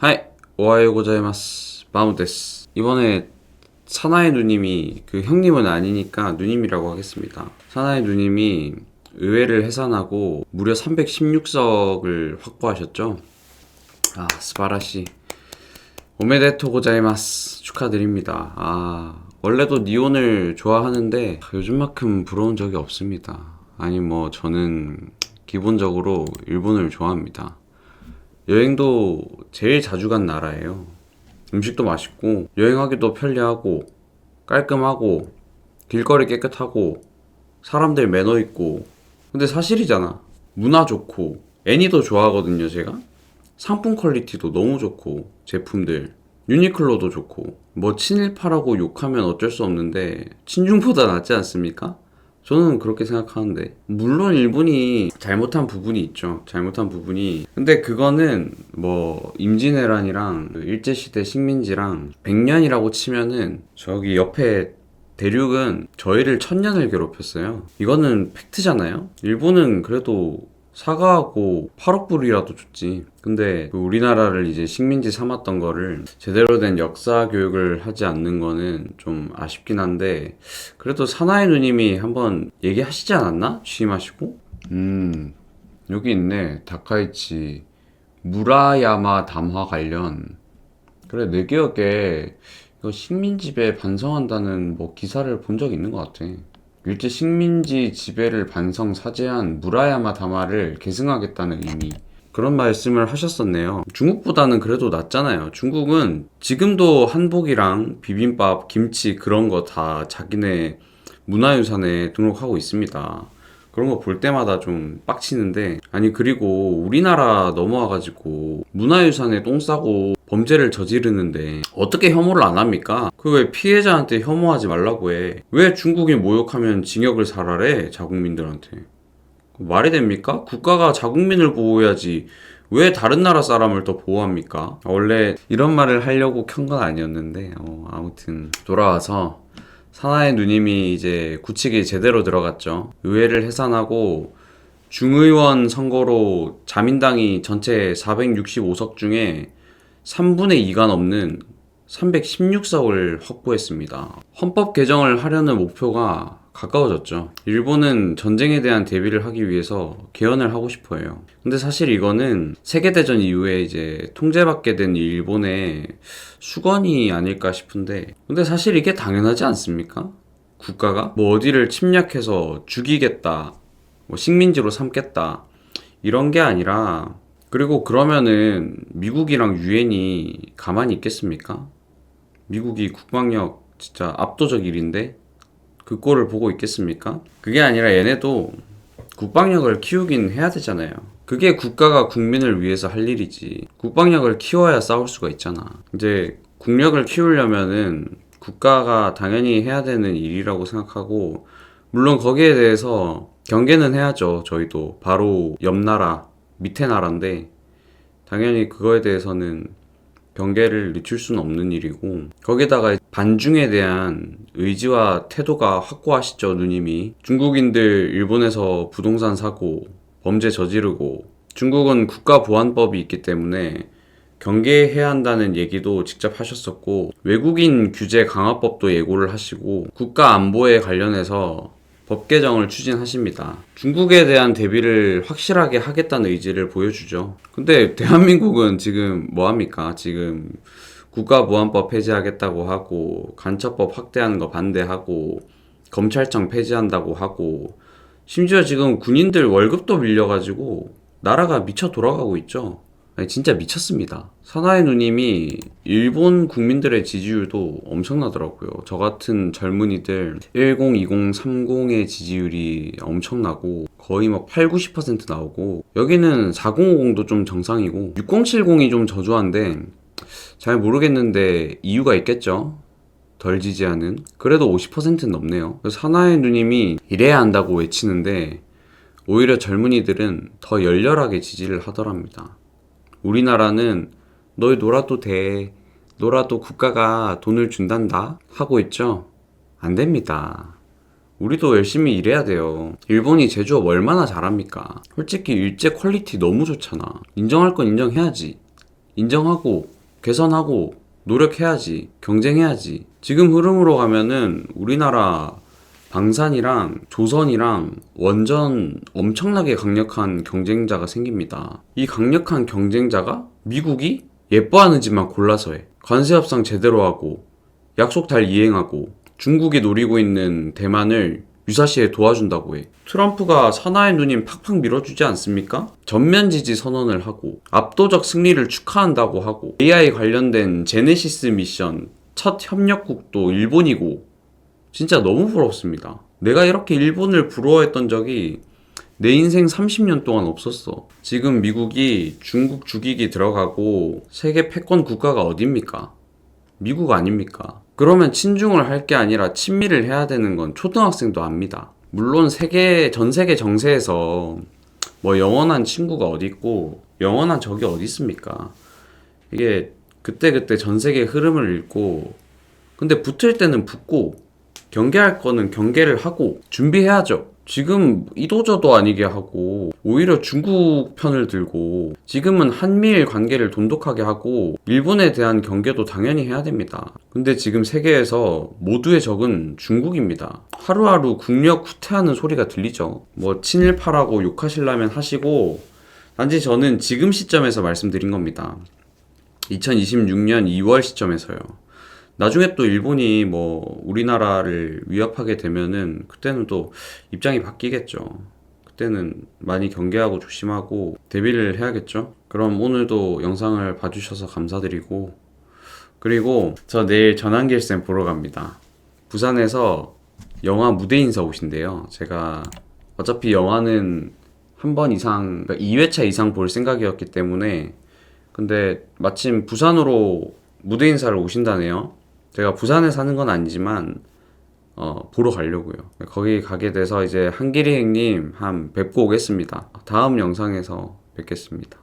하이, 오하요 고자이마스. 마무 데스. 이번에 사나이 누님이 그 형님은 아니니까 누님이라고 하겠습니다. 사나이 누님이 의회를 해산하고 무려 316석을 확보하셨죠. 스바라시. 오메데토 고자이마스. 축하드립니다. 원래도 니온을 좋아하는데 요즘만큼 부러운 적이 없습니다. 아니 저는 기본적으로 일본을 좋아합니다. 여행도 제일 자주 간 나라예요. 음식도 맛있고 여행하기도 편리하고 깔끔하고 길거리 깨끗하고 사람들 매너 있고. 근데 사실이잖아. 문화 좋고 애니도 좋아하거든요 제가. 상품 퀄리티도 너무 좋고 제품들 유니클로도 좋고 친일파라고 욕하면 어쩔 수 없는데 친중보다 낫지 않습니까? 저는 그렇게 생각하는데, 물론 일본이 잘못한 부분이 있죠. 잘못한 부분이. 근데 그거는 임진왜란이랑 일제시대 식민지랑 100년이라고 치면은 저기 옆에 대륙은 저희를 1000년을 괴롭혔어요. 이거는 팩트잖아요. 일본은 그래도 사과하고 8억 불이라도 줬지. 근데 우리나라를 이제 식민지 삼았던 거를 제대로 된 역사 교육을 하지 않는 거는 좀 아쉽긴 한데, 그래도 사나이 누님이 한번 얘기하시지 않았나? 취임하시고? 여기 있네. 다카이치 무라야마 담화 관련. 그래, 내 기억에 이거 식민지배 반성한다는 기사를 본 적 있는 것 같아. 일제 식민지 지배를 반성 사죄한 무라야마 다마를 계승하겠다는 의미, 그런 말씀을 하셨었네요. 중국보다는 그래도 낫잖아요. 중국은 지금도 한복이랑 비빔밥, 김치 그런 거 다 자기네 문화유산에 등록하고 있습니다. 그런 거 볼 때마다 좀 빡치는데, 아니 그리고 우리나라 넘어와가지고 문화유산에 똥 싸고 범죄를 저지르는데 어떻게 혐오를 안 합니까? 그 왜 피해자한테 혐오하지 말라고 해? 왜 중국인 모욕하면 징역을 살아래? 자국민들한테. 말이 됩니까? 국가가 자국민을 보호해야지 왜 다른 나라 사람을 더 보호합니까? 원래 이런 말을 하려고 켠 건 아니었는데 아무튼 돌아와서 사나이 누님이 이제 굳히기 제대로 들어갔죠. 의회를 해산하고 중의원 선거로 자민당이 전체 465석 중에 3분의 2가 넘는 316석을 확보했습니다. 헌법 개정을 하려는 목표가 가까워졌죠. 일본은 전쟁에 대한 대비를 하기 위해서 개헌을 하고 싶어 해요. 근데 사실 이거는 세계대전 이후에 이제 통제받게 된 일본의 수건이 아닐까 싶은데, 근데 사실 이게 당연하지 않습니까? 국가가 어디를 침략해서 죽이겠다, 식민지로 삼겠다, 이런 게 아니라. 그리고 그러면은 미국이랑 유엔이 가만히 있겠습니까? 미국이 국방력 진짜 압도적 1인데 그 꼴을 보고 있겠습니까? 그게 아니라 얘네도 국방력을 키우긴 해야 되잖아요. 그게 국가가 국민을 위해서 할 일이지. 국방력을 키워야 싸울 수가 있잖아. 이제 국력을 키우려면은 국가가 당연히 해야 되는 일이라고 생각하고, 물론 거기에 대해서 경계는 해야죠. 저희도 바로 옆 나라, 밑에 나라인데 당연히 그거에 대해서는 경계를 늦출 수는 없는 일이고, 거기다가 반중에 대한 의지와 태도가 확고하시죠 누님이. 중국인들 일본에서 부동산 사고 범죄 저지르고, 중국은 국가보안법이 있기 때문에 경계해야 한다는 얘기도 직접 하셨었고, 외국인 규제 강화법도 예고를 하시고, 국가 안보에 관련해서 법 개정을 추진하십니다. 중국에 대한 대비를 확실하게 하겠다는 의지를 보여주죠. 근데 대한민국은 지금 뭐합니까? 지금 국가보안법 폐지하겠다고 하고, 간첩법 확대하는 거 반대하고, 검찰청 폐지한다고 하고, 심지어 지금 군인들 월급도 밀려가지고 나라가 미쳐 돌아가고 있죠. 아니, 진짜 미쳤습니다. 사나이 누님이 일본 국민들의 지지율도 엄청나더라고요. 저 같은 젊은이들 10, 20, 30의 지지율이 엄청나고 거의 8, 90% 나오고, 여기는 4050도 좀 정상이고 6070이 좀 저조한데 잘 모르겠는데 이유가 있겠죠. 덜 지지하는. 그래도 50%는 넘네요. 사나이 누님이 이래야 한다고 외치는데 오히려 젊은이들은 더 열렬하게 지지를 하더랍니다. 우리나라는 너희 놀아도 돼, 놀아도 국가가 돈을 준단다 하고 있죠. 안 됩니다. 우리도 열심히 일해야 돼요. 일본이 제조업 얼마나 잘합니까? 솔직히 일제 퀄리티 너무 좋잖아. 인정할 건 인정해야지. 인정하고 개선하고 노력해야지. 경쟁해야지. 지금 흐름으로 가면은 우리나라 방산이랑 조선이랑 완전 엄청나게 강력한 경쟁자가 생깁니다. 이 강력한 경쟁자가 미국이 예뻐하는 집만 골라서 해. 관세 협상 제대로 하고 약속 잘 이행하고 중국이 노리고 있는 대만을 유사시에 도와준다고 해. 트럼프가 사나이 누님 팍팍 밀어주지 않습니까? 전면 지지 선언을 하고 압도적 승리를 축하한다고 하고 AI 관련된 제네시스 미션 첫 협력국도 일본이고 진짜 너무 부럽습니다. 내가 이렇게 일본을 부러워했던 적이 내 인생 30년 동안 없었어. 지금 미국이 중국 죽이기 들어가고 세계 패권 국가가 어딥니까? 미국 아닙니까? 그러면 친중을 할 게 아니라 친미를 해야 되는 건 초등학생도 압니다. 물론 전 세계 정세에서 뭐 영원한 친구가 어디 있고 영원한 적이 어디 있습니까? 이게 그때그때 전 세계 흐름을 읽고 근데 붙을 때는 붙고 경계할 거는 경계를 하고 준비해야죠. 지금 이도저도 아니게 하고 오히려 중국 편을 들고 지금은 한미일 관계를 돈독하게 하고 일본에 대한 경계도 당연히 해야 됩니다. 근데 지금 세계에서 모두의 적은 중국입니다. 하루하루 국력 후퇴하는 소리가 들리죠. 뭐 친일파라고 욕하시려면 하시고 단지 저는 지금 시점에서 말씀드린 겁니다. 2026년 2월 시점에서요. 나중에 또 일본이 뭐 우리나라를 위협하게 되면은 그때는 또 입장이 바뀌겠죠. 그때는 많이 경계하고 조심하고 대비를 해야겠죠. 그럼 오늘도 영상을 봐주셔서 감사드리고 그리고 저 내일 전환길쌤 보러 갑니다. 부산에서 영화 무대 인사 오신대요. 제가 어차피 영화는 한 번 이상, 그러니까 2회차 이상 볼 생각이었기 때문에 근데 마침 부산으로 무대 인사를 오신다네요. 제가 부산에 사는 건 아니지만 보러 가려고요. 거기 가게 돼서 이제 한길이 형님 한 뵙고 오겠습니다. 다음 영상에서 뵙겠습니다.